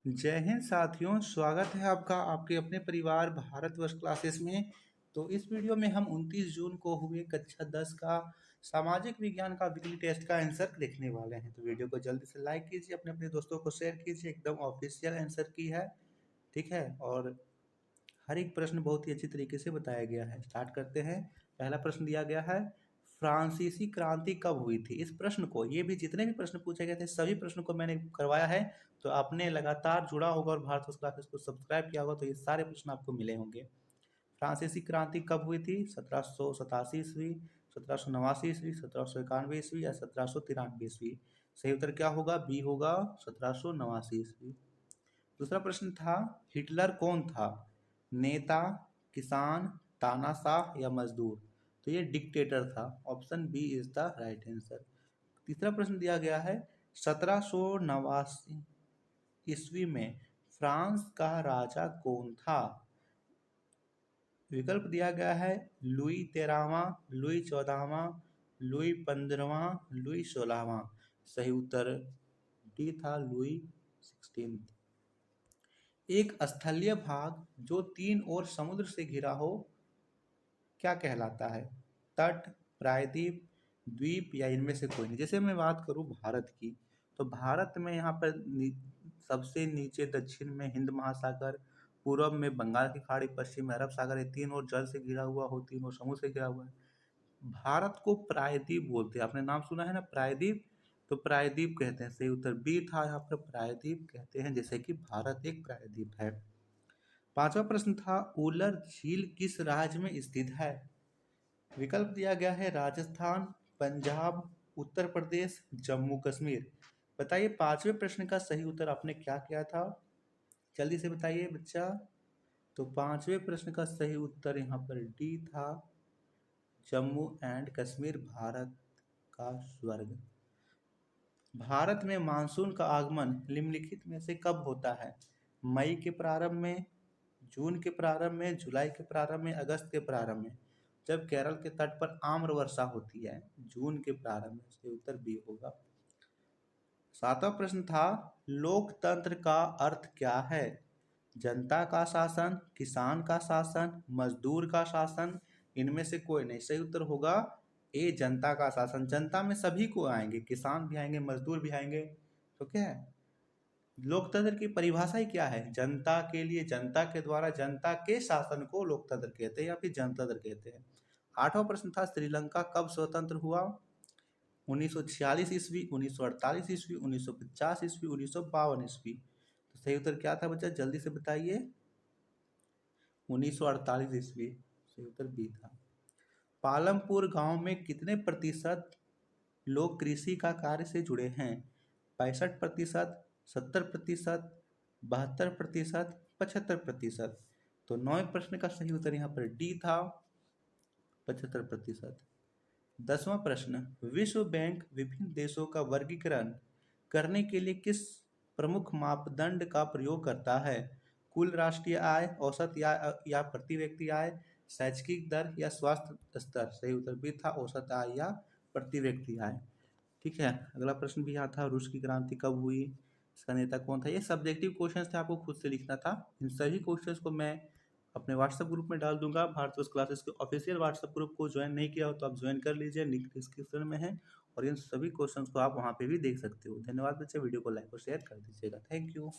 जय हिंद साथियों, स्वागत है आपका आपके अपने परिवार भारतवर्ष क्लासेस में। तो इस वीडियो में हम 29 जून को हुए कक्षा 10 का सामाजिक विज्ञान का वीकली टेस्ट का आंसर देखने वाले हैं। तो वीडियो को जल्दी से लाइक कीजिए, अपने अपने दोस्तों को शेयर कीजिए। एकदम ऑफिशियल आंसर की है, ठीक है। और हर एक प्रश्न बहुत ही अच्छी तरीके से बताया गया है। स्टार्ट करते हैं। पहला प्रश्न दिया गया है, फ्रांसीसी क्रांति कब हुई थी। इस प्रश्न को, ये भी जितने भी प्रश्न पूछे गए थे सभी प्रश्नों को मैंने करवाया है। तो आपने लगातार जुड़ा होगा और भारत क्लासेस को सब्सक्राइब किया होगा, तो ये सारे प्रश्न आपको मिले होंगे। फ्रांसीसी क्रांति कब हुई थी? 1787 ईस्वी, 1789 ईस्वी, 1791 ईस्वी या 1793 ईस्वी। सही उत्तर क्या होगा? बी होगा, 1789 ईस्वी। दूसरा प्रश्न था, हिटलर कौन था? नेता, किसान, तानाशाह या मजदूर। तो ये डिक्टेटर था। Option B is the right answer. तीसरा प्रश्न दिया गया है, 1789 ईस्वी में फ्रांस का राजा कौन था? विकल्प दिया गया है, लुई 13वां, लुई 14वां, लुई 15वां, लुई 16वां। सही उत्तर डी था, लुई 16। एक स्थलीय भाग जो तीन ओर समुद्र से घिरा हो क्या कहलाता है? तट, प्रायद्वीप, द्वीप या इनमें से कोई नहीं। जैसे मैं बात करूं भारत की, तो भारत में यहाँ पर सबसे नीचे दक्षिण में हिंद महासागर, पूर्व में बंगाल की खाड़ी, पश्चिम में अरब सागर, ये तीन ओर जल से घिरा हुआ हो, तीन ओर समुद्र से घिरा हुआ है। भारत को प्रायद्वीप बोलते हैं। आपने नाम सुना है ना, प्रायद्वीप। तो प्रायद्वीप कहते हैं। सही उत्तर बी था, यहाँ पर प्रायद्वीप कहते हैं, जैसे कि भारत एक प्रायद्वीप है। पांचवा प्रश्न था, उलर झील किस राज्य में स्थित है? विकल्प दिया गया है, राजस्थान, पंजाब, उत्तर प्रदेश, जम्मू कश्मीर। बताइए पांचवें प्रश्न का सही उत्तर आपने क्या किया था? जल्दी से बताइए बच्चा। तो पांचवें प्रश्न का सही उत्तर यहाँ पर डी था, जम्मू एंड कश्मीर भारत का स्वर्ग। भारत में मानसून का आगमन निम्नलिखित में से कब होता है? मई के प्रारंभ में, जून के प्रारंभ में, जुलाई के प्रारंभ में, अगस्त के प्रारंभ में। जब केरल के तट पर आम्र वर्षा होती है, जून के प्रारंभ में। इसके उत्तर बी होगा। सातवां प्रश्न था, लोकतंत्र का अर्थ क्या है? जनता का शासन, किसान का शासन, मजदूर का शासन, इनमें से कोई नहीं। सही उत्तर होगा ए, जनता का शासन। जनता में सभी को आएंगे, किसान भी आएंगे, मजदूर भी आएंगे। तो क्या है, लोकतंत्र की परिभाषा ही क्या है? जनता के लिए, जनता के द्वारा, जनता के शासन को लोकतंत्र कहते हैं या फिर जनतंत्र कहते हैं। आठवां प्रश्न था, श्रीलंका कब स्वतंत्र हुआ? 1946 ईस्वी, 1948 ईस्वी, 1950 ईस्वी, 1952 ईस्वी। तो सही उत्तर क्या था बच्चा? जल्दी से बताइए। 1948 ईस्वी। सही उत्तर बी था। पालमपुर गांव में कितने प्रतिशत लोग कृषि का कार्य से जुड़े हैं? 65%, 70%, 72%, 75%। तो 9वें प्रश्न का सही उत्तर यहाँ पर डी था, 75%। 10वां प्रश्न, विश्व बैंक विभिन्न देशों का वर्गीकरण करने के लिए किस प्रमुख मापदंड का प्रयोग करता है? कुल राष्ट्रीय आय, औसत या प्रति व्यक्ति आय, शैक्षिक दर या स्वास्थ्य स्तर। सही उत्तर भी था, औसत आय या प्रति व्यक्ति आय। ठीक है। अगला प्रश्न भी यहाँ था, रूस की क्रांति कब हुई, इसका नेता कौन था। ये सब्जेक्टिव क्वेश्चंस थे, आपको खुद से लिखना था। इन सभी क्वेश्चंस को मैं अपने व्हाट्सएप ग्रुप में डाल दूंगा। भारतवर्ष क्लासेस के ऑफिशियल व्हाट्सएप ग्रुप को ज्वाइन नहीं किया हो तो आप ज्वाइन कर लीजिए, लिंक डिस्क्रिप्शन में है। और इन सभी क्वेश्चंस को आप वहाँ पे भी देख सकते हो। धन्यवाद बच्चे, वीडियो को लाइक और शेयर कर दीजिएगा। Thank you.